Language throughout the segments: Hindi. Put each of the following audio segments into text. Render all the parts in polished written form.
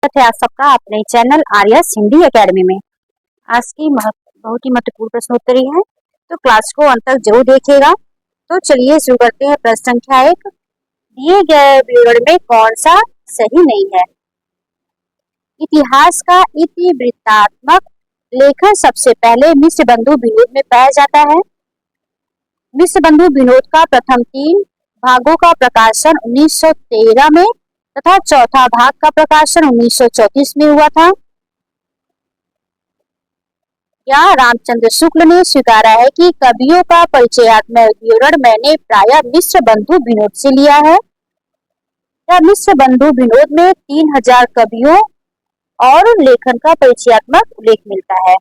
है आप सबका अपने चैनल आर्यस हिंदी एकेडमी में। आज की बहुत ही महत्वपूर्ण प्रश्नोत्तरी है, तो क्लास को अंत तक जरूर देखिएगा। तो चलिए शुरू करते हैं। प्रश्न संख्या 1, दिए गए विवरण में कौन सा सही नहीं है? इतिहास का इतिवृत्तात्मक लेखन सबसे पहले मिस्र बंधु विनोद में पाया जाता है। मिस्र बंधु विनोद का प्रथम 3 भागों का प्रकाशन 1913 में तथा चौथा भाग का प्रकाशन 1934 में हुआ था। या रामचंद्र शुक्ल ने स्वीकारा है कि कवियों का परिचयात्मक विवरण मैंने प्रायः मिस्र बंधु विनोद से लिया है। या मिस्र बंधु विनोद में 3000 कवियों और लेखन का परिचयात्मक उल्लेख मिलता है।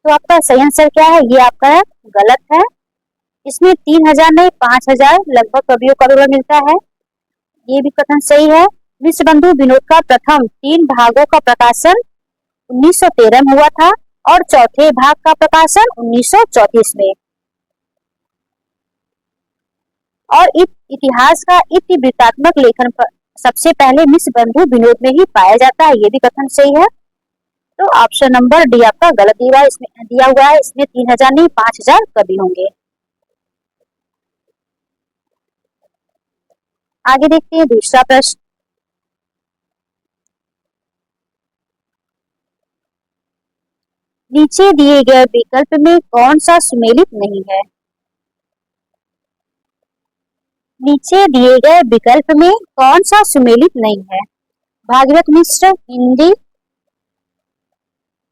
तो आपका सही आंसर क्या है? ये आपका गलत है। इसमें 3000 नहीं 5000 लगभग कवियों का विवरण मिलता है। ये भी कथन सही है। मिस्र बंधु विनोद का प्रथम 3 भागों का प्रकाशन 1913 में हुआ था और चौथे भाग का प्रकाशन 1934 में। और इतिहास का इतिवृत्तात्मक लेखन सबसे पहले मिस्र बंधु विनोद में ही पाया जाता है। ये भी कथन सही है। तो ऑप्शन नंबर डी आपका गलत दिया हुआ है। इसमें 3000 नहीं 5000 कवि होंगे। आगे देखते हैं दूसरा प्रश्न। नीचे दिए गए विकल्प में कौन सा सुमेलित नहीं है? नीचे दिए गए विकल्प में कौन सा सुमेलित नहीं है? भागीरथ मिश्र हिंदी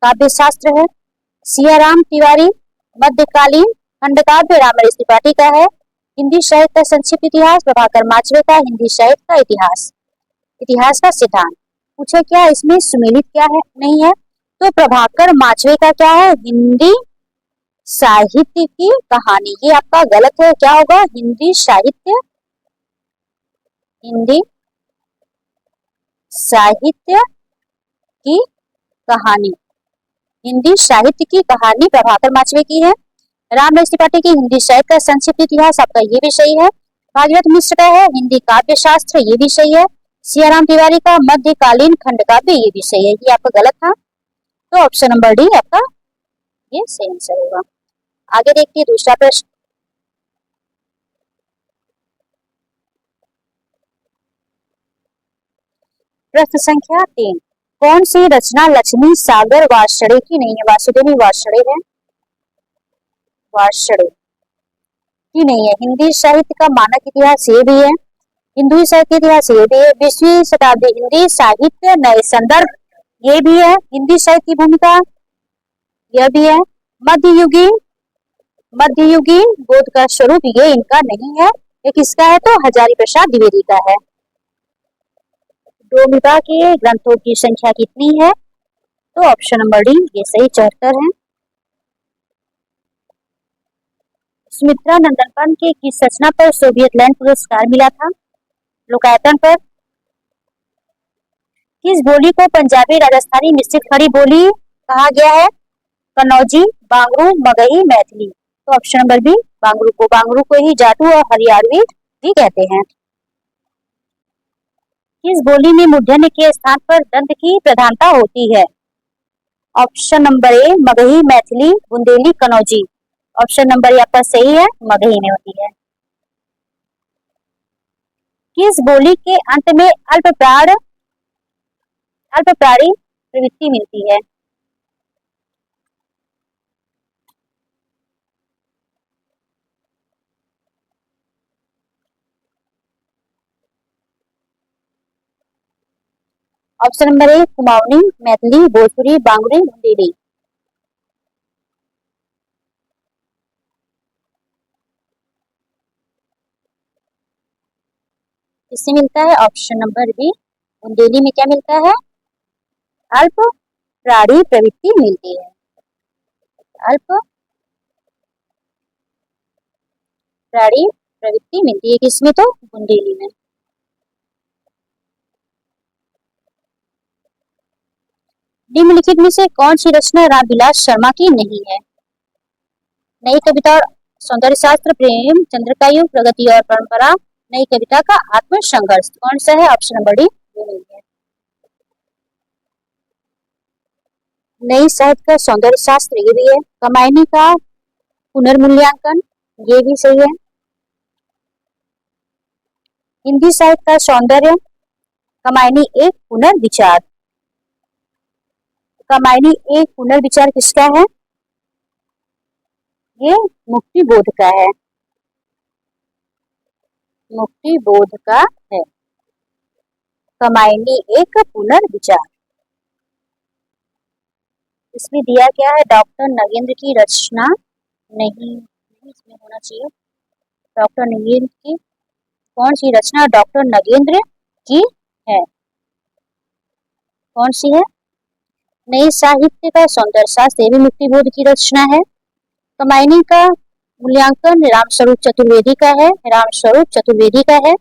काव्य शास्त्र है। सियाराम तिवारी मध्यकालीन खंडकाव्य रामहरीश त्रिपाठी का है। हिंदी साहित्य का संक्षिप्त इतिहास प्रभाकर माचवे का हिंदी साहित्य का इतिहास। इतिहास का सिद्धांत पूछे क्या इसमें सुमेलित क्या है नहीं है? तो प्रभाकर माचवे का क्या है? हिंदी साहित्य की कहानी। ये आपका गलत है। क्या होगा? हिंदी साहित्य की कहानी। हिंदी साहित्य की कहानी प्रभाकर माचवे की है। रामहरीश त्रिपाठी की हिंदी साहित्य का संक्षिप्त इतिहास आपका ये भी सही है। भागीरथ मिश्र का है हिंदी काव्य शास्त्र, ये भी सही है। सियाराम तिवारी का मध्यकालीन खंड काव्य, ये भी सही है। ये आपका गलत था। तो ऑप्शन नंबर डी आपका ये सही आंसर होगा। आगे देखते हैं दूसरा प्रश्न। प्रश्न संख्या 3, कौन सी रचना लक्ष्मी सागर वार्ष्णेय की नहीं है? वासुदेवी वार्ष्णेय है, वार्ष्णेय की नहीं है। हिंदी साहित्य का मानक इतिहास ये भी है। हिंदू साहित्य इतिहास ये भी है। 20वीं शताब्दी हिंदी साहित्य नए संदर्भ, ये भी है। हिंदी साहित्य की भूमिका, यह भी है। मध्ययुगीन बोध का स्वरूप, ये इनका नहीं है। ये किसका है? तो हजारी प्रसाद द्विवेदी का है। डोमिता के ग्रंथों की संख्या कितनी है? तो ऑप्शन नंबर डी ये सही 74 है। सुमित्रा नंदन पंत के किस रचना पर सोवियत लैंड पुरस्कार मिला था? लोकायतन पर। किस बोली को पंजाबी राजस्थानी मिश्रित खड़ी बोली कहा गया है? कन्नौजी, बांगरू, मगही, मैथिली। तो ऑप्शन नंबर बी बांगरू को ही जाटू और हरियाणवी भी कहते हैं। किस बोली में मूर्धन्य के स्थान पर दंत की प्रधानता होती है? ऑप्शन नंबर ए मगही, मैथिली, बुंदेली, कन्नौजी। ऑप्शन नंबर ए आपका सही है, मगही में होती है। किस बोली के अंत में अल्पप्राणी प्रवृत्ति मिलती है? Option number A Kumaoni, Maithili, Bhojpuri, Bangru, Bundeli. किससे मिलता है? ऑप्शन नंबर बी बुंदेली में क्या मिलता है? अल्प प्राणी प्रवृत्ति मिलती है। अल्प प्राणी प्रवृत्ति मिलती है किसमें? तो बुंदेली में। निम्नलिखित में से कौन सी रचना रामविलास शर्मा की नहीं है? नई कविता और सौंदर्य शास्त्र, प्रेम चंद्र का युग, प्रगति और परंपरा, नई कविता का आत्म संघर्ष। कौन सा है? ऑप्शन नंबर डी ये नहीं है। नई साहित्य का सौंदर्य शास्त्र, ये भी है। कमायनी का पुनर्मूल्यांकन, ये भी सही है। हिंदी साहित्य का सौंदर्य, कमायनी एक पुनर्विचार। कमायनी एक पुनर्विचार किसका है? ये मुक्ति बोध का है। मुक्ति बोध का है कमायनी एक पुनर्विचार। इसमें दिया क्या है? डॉक्टर नगेंद्र की रचना नहीं, इसमें होना चाहिए डॉक्टर नगेंद्र की। कौन सी रचना डॉक्टर नगेंद्र की है? कौन सी है? नई साहित्य का सौंदर्य शास्त्र, ये भी मुक्ति बोध की रचना है। कमायनी का मूल्यांकन रामस्वरूप चतुर्वेदी का है। रामस्वरूप चतुर्वेदी का है।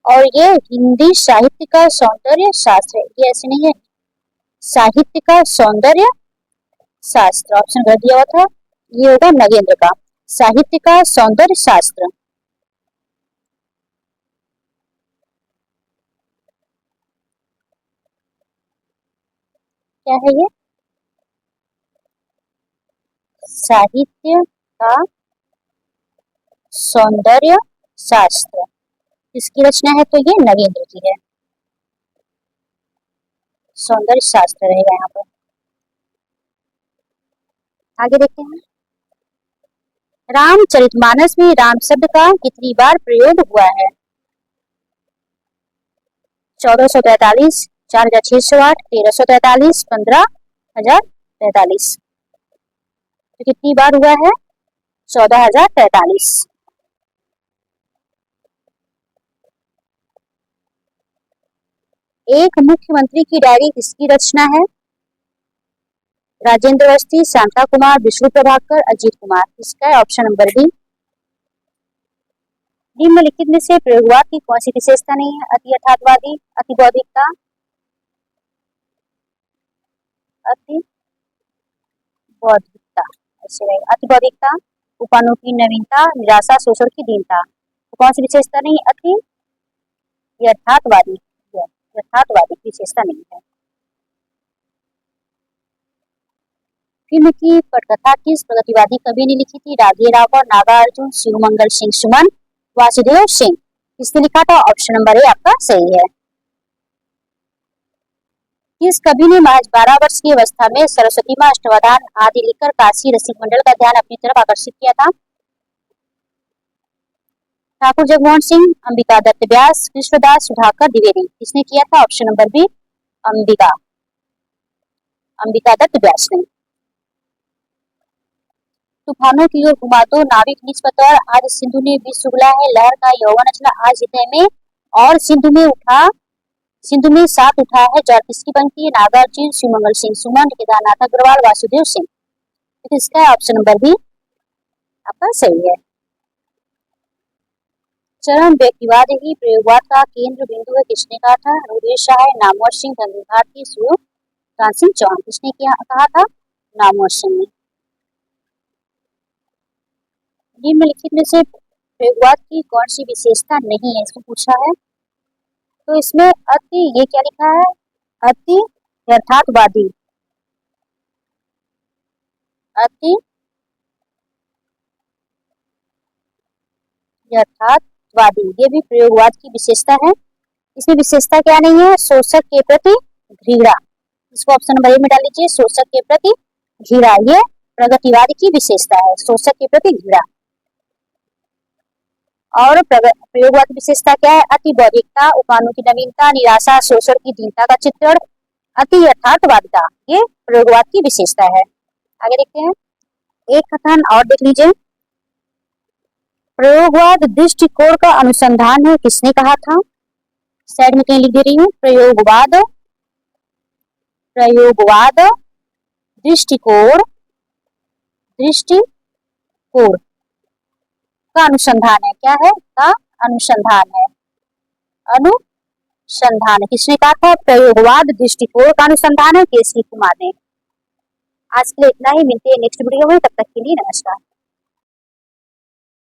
और ये हिंदी साहित्य का सौंदर्य शास्त्र है, ये ऐसे नहीं है, साहित्य का सौंदर्य शास्त्र ऑप्शन कर दिया हुआ था, ये होगा नगेंद्र का। साहित्य का सौंदर्य शास्त्र। क्या है ये? साहित्य का सौंदर्य शास्त्र किसकी रचना है? तो ये नगेंद्र की है। सौंदर्य शास्त्र रहेगा यहाँ पर। आगे देखते हैं। रामचरितमानस में राम शब्द का कितनी बार प्रयोग हुआ है? 1443, 4608, 1343, 15043। तो कितनी बार हुआ है? 14043। एक मुख्यमंत्री की डायरी किसकी रचना है? राजेंद्र अवस्थी, शांता कुमार, विष्णु प्रभाकर, अजीत कुमार। इसका है ऑप्शन नंबर बी। निम्नलिखित में से प्रयोगवाद की कौन सी विशेषता नहीं है? अति यथार्थवादी, अति बौद्धिकता, अति बौद्धिकता, ऐसे रहेगा। अति बौद्धिकता, उपानों की नवीनता, निराशा, शोषण की दीनता। तो कौन सी विशेषता नहीं? अति यथार्थवादी, यथार्थवादी की विशेषता नहीं है। फिल्म की पटकथा किस प्रगतिवादी कवि ने लिखी थी? राधे रावल, नागार्जुन, शिवमंगल सिंह सुमन, वासुदेव सिंह। किसने लिखा था? ऑप्शन नंबर ए आपका सही है। किस कवि ने महज 12 वर्ष की अवस्था में सरस्वती मां, अष्टावधान आदि लिखकर काशी रसिक मंडल का ध्यान अपनी तरफ आकर्षित किया था? ठाकुर जगमोहन सिंह, अंबिका दत्त व्यास, कृष्णदास, सुधाकर द्विवेदी। किसने किया था? Option number B Ambika Dutt Vyas ने। तूफानों की ओर घुमा दो, नाविक नीच पतवार, आज सिंधु ने विष उगला है, लहर का यौवन अचला आज हृदय में, और सिंधु में साथ उठा है जल। किसकी पंक्ति है? नागार्जुन, शिवमंगल सिंह सुमन, केदारनाथ अग्रवाल, वासुदेव सिंह। तो इसका ऑप्शन नंबर बी आपका सही है। चरम व्यक्तिवाद ही प्रयोगवाद का केंद्र बिंदु है, किसने कहा था? रुदेश सहाय, नामवर सिंह, गंगू भारती, सूर्यकांत सिंह चौहान। किसने कहा था? नामवर सिंह ने। निम्नलिखित में से प्रयोगवाद की कौन सी विशेषता नहीं है, इसको पूछा है। तो इसमें अति, ये क्या लिखा है? अति यथार्थवादी, अति यथार्थवादी, ये भी प्रयोगवाद की विशेषता है। इसमें विशेषता क्या नहीं है? शोषक के प्रति घृणा। इसको ऑप्शन नंबर ए में डाल लीजिए, शोषक के प्रति घृणा, ये प्रगतिवाद की विशेषता है, शोषक के प्रति घृणा। और प्रयोगवाद की विशेषता क्या है? अति बौद्धिकता, उपानों की नवीनता, निराशा, शोषण की दीनता का चित्रण, अति यथार्थवादिता, ये प्रयोगवाद की विशेषता है। आगे देखते हैं। एक कथन और देख लीजिए। प्रयोगवाद दृष्टिकोण का अनुसंधान है, किसने कहा था? साइड में कहीं लिख दे रही हूँ। प्रयोगवाद दृष्टिकोण का अनुसंधान है। क्या है? का अनुसंधान है। अनुसंधान किसने कहा था? प्रयोगवाद दृष्टिकोण का अनुसंधान है केसी कुमार ने। आज के लिए इतना ही, मिलते हैं नेक्स्ट वीडियो में, तब तक के लिए नमस्कार।